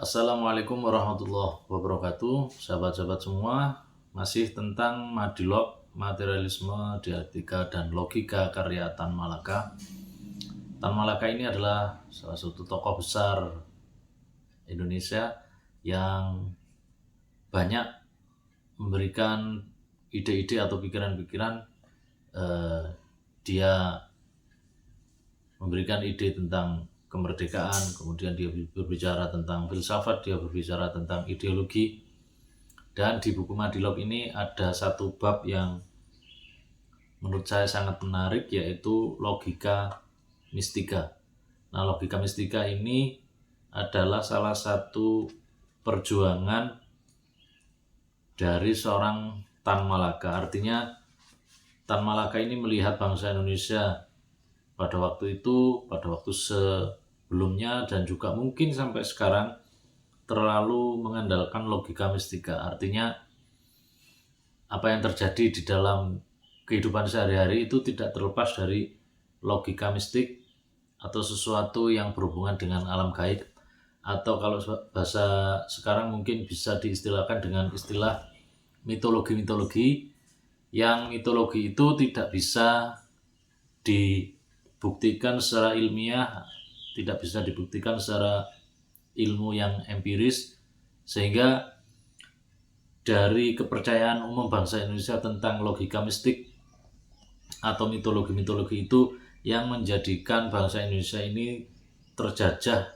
Assalamualaikum warahmatullahi wabarakatuh. Sahabat-sahabat semua, masih tentang Madilog, materialisme, dialektika, dan logika karya Tan Malaka. Tan Malaka ini adalah salah satu tokoh besar Indonesia yang banyak memberikan ide-ide atau pikiran-pikiran. Dia memberikan ide tentang kemerdekaan, kemudian dia berbicara tentang filsafat, dia berbicara tentang ideologi. Dan di buku Madilog ini ada satu bab yang menurut saya sangat menarik, yaitu logika mistika. Nah, logika mistika ini adalah salah satu perjuangan dari seorang Tan Malaka. Artinya Tan Malaka ini melihat bangsa Indonesia pada waktu itu, pada waktu sebelumnya, dan juga mungkin sampai sekarang terlalu mengandalkan logika mistika. Artinya apa yang terjadi di dalam kehidupan sehari-hari itu tidak terlepas dari logika mistik atau sesuatu yang berhubungan dengan alam gaib, atau kalau bahasa sekarang mungkin bisa diistilahkan dengan istilah mitologi-mitologi, yang mitologi itu tidak bisa dibuktikan secara ilmiah, tidak bisa dibuktikan secara ilmu yang empiris, sehingga dari kepercayaan umum bangsa Indonesia tentang logika mistik atau mitologi-mitologi itu yang menjadikan bangsa Indonesia ini terjajah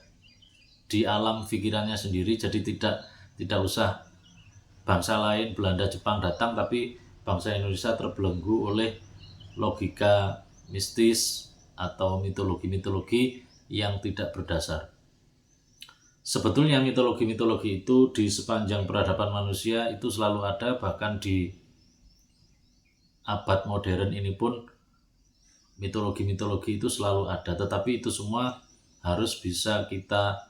di alam pikirannya sendiri. Jadi tidak usah bangsa lain, Belanda, Jepang datang, tapi bangsa Indonesia terbelenggu oleh logika mistis atau mitologi-mitologi yang tidak berdasar. Sebetulnya mitologi-mitologi itu di sepanjang peradaban manusia itu selalu ada, bahkan di abad modern ini pun mitologi-mitologi itu selalu ada, tetapi itu semua harus bisa kita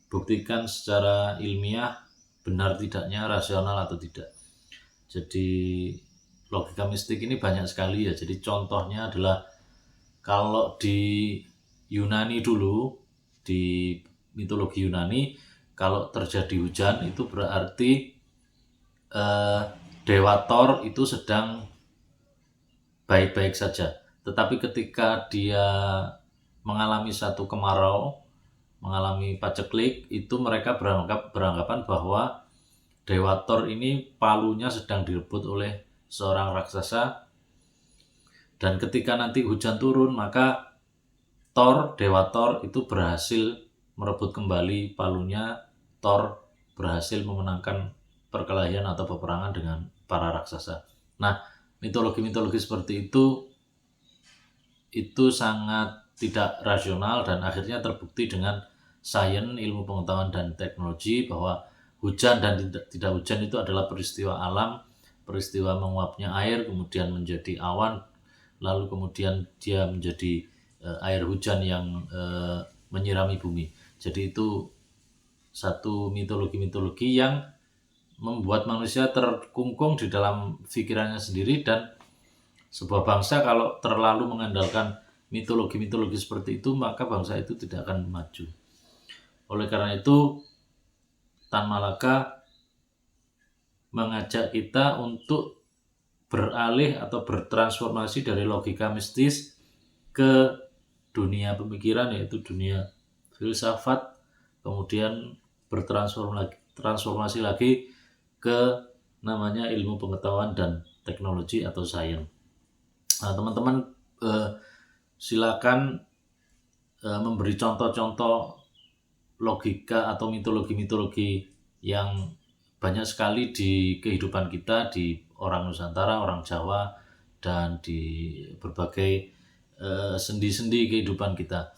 buktikan secara ilmiah, benar tidaknya, rasional atau tidak. Jadi logika mistik ini banyak sekali ya. Jadi contohnya adalah kalau di Yunani dulu, di mitologi Yunani, kalau terjadi hujan itu berarti Dewa Thor itu sedang baik-baik saja. Tetapi ketika dia mengalami satu kemarau, mengalami paceklik, itu mereka beranggapan bahwa Dewa Thor ini palunya sedang direbut oleh seorang raksasa, dan ketika nanti hujan turun, maka Dewa Thor itu berhasil merebut kembali palunya. Thor berhasil memenangkan perkelahian atau peperangan dengan para raksasa. Nah, mitologi-mitologi seperti itu sangat tidak rasional, dan akhirnya terbukti dengan sains, ilmu pengetahuan dan teknologi, bahwa hujan dan tidak hujan itu adalah peristiwa alam, peristiwa menguapnya air kemudian menjadi awan, lalu kemudian dia menjadi air hujan yang menyirami bumi. Jadi itu satu mitologi-mitologi yang membuat manusia terkungkung di dalam pikirannya sendiri, dan sebuah bangsa kalau terlalu mengandalkan mitologi-mitologi seperti itu, maka bangsa itu tidak akan maju. Oleh karena itu, Tan Malaka mengajak kita untuk beralih atau bertransformasi dari logika mistis ke dunia pemikiran, yaitu dunia filsafat, kemudian bertransformasi lagi ke namanya ilmu pengetahuan dan teknologi atau sains. Nah, teman-teman silakan memberi contoh-contoh logika atau mitologi-mitologi yang banyak sekali di kehidupan kita, di orang Nusantara, orang Jawa, dan di berbagai sendi-sendi kehidupan kita.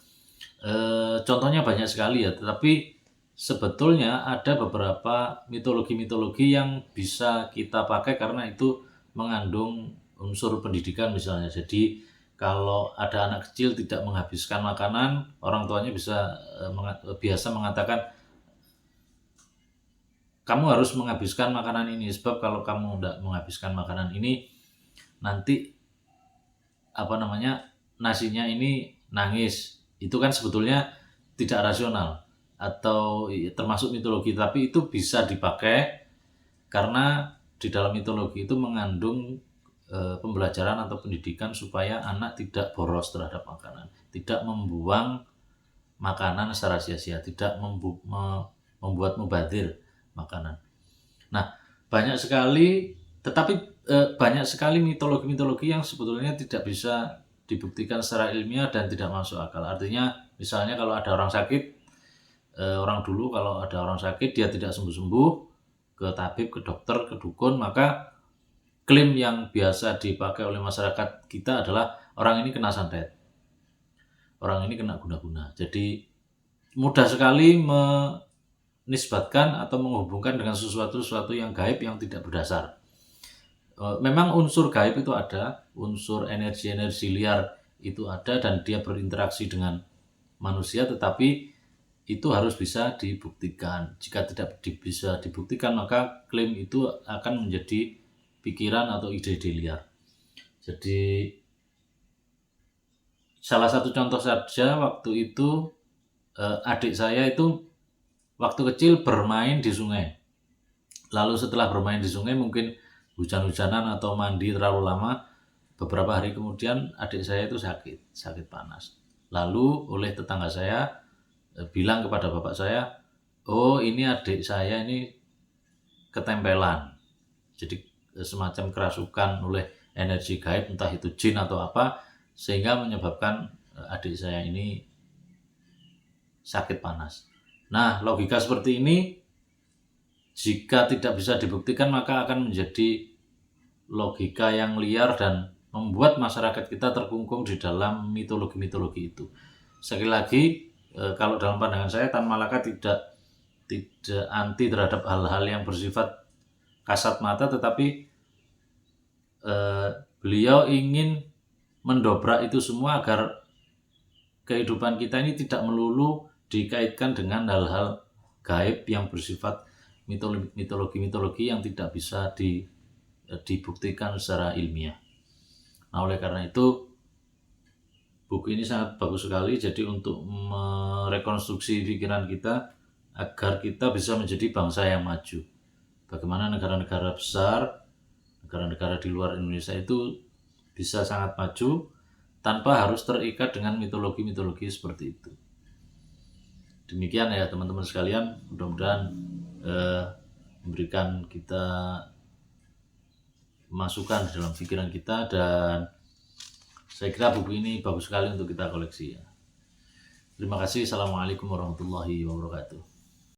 Contohnya banyak sekali ya, tetapi sebetulnya ada beberapa mitologi-mitologi yang bisa kita pakai karena itu mengandung unsur pendidikan misalnya. Jadi kalau ada anak kecil tidak menghabiskan makanan, orang tuanya biasa mengatakan, kamu harus menghabiskan makanan ini, sebab kalau kamu tidak menghabiskan makanan ini, nanti nasinya ini nangis. Itu kan sebetulnya tidak rasional. atau termasuk mitologi, tapi itu bisa dipakai karena di dalam mitologi itu mengandung pembelajaran atau pendidikan supaya anak tidak boros terhadap makanan, tidak membuang makanan secara sia-sia, tidak membuat mubazir makanan. Nah, banyak sekali mitologi-mitologi yang sebetulnya tidak bisa dibuktikan secara ilmiah dan tidak masuk akal. Artinya, misalnya kalau ada orang sakit, orang dulu kalau ada orang sakit dia tidak sembuh-sembuh, ke tabib, ke dokter, ke dukun, maka klaim yang biasa dipakai oleh masyarakat kita adalah orang ini kena santet, orang ini kena guna-guna. Jadi mudah sekali menisbatkan atau menghubungkan dengan sesuatu yang gaib yang tidak berdasar. Memang unsur gaib itu ada, unsur energi-energi liar itu ada dan dia berinteraksi dengan manusia, tetapi itu harus bisa dibuktikan. Jika tidak bisa dibuktikan, maka klaim itu akan menjadi pikiran atau ide-ide liar. Jadi salah satu contoh saja, waktu itu adik saya itu waktu kecil bermain di sungai. Lalu setelah bermain di sungai mungkin hujan-hujanan atau mandi terlalu lama, beberapa hari kemudian adik saya itu sakit panas. Lalu oleh tetangga saya bilang kepada bapak saya, oh ini adik saya ini ketempelan. Jadi semacam kerasukan oleh energi gaib, entah itu jin atau apa, sehingga menyebabkan adik saya ini sakit panas. Nah, logika seperti ini jika tidak bisa dibuktikan maka akan menjadi logika yang liar dan membuat masyarakat kita terkungkung di dalam mitologi-mitologi itu. Sekali lagi, kalau dalam pandangan saya, Tan Malaka tidak anti terhadap hal-hal yang bersifat kasat mata, tetapi beliau ingin mendobrak itu semua agar kehidupan kita ini tidak melulu dikaitkan dengan hal-hal gaib yang bersifat mitologi-mitologi yang tidak bisa dibuktikan secara ilmiah. Nah, oleh karena itu buku ini sangat bagus sekali, jadi untuk merekonstruksi pikiran kita agar kita bisa menjadi bangsa yang maju. Bagaimana negara-negara besar, negara-negara di luar Indonesia itu bisa sangat maju tanpa harus terikat dengan mitologi-mitologi seperti itu. Demikian ya teman-teman sekalian, mudah-mudahan memberikan kita masukan dalam pikiran kita, dan saya kira buku ini bagus sekali untuk kita koleksi ya. Terima kasih. Assalamualaikum warahmatullahi wabarakatuh.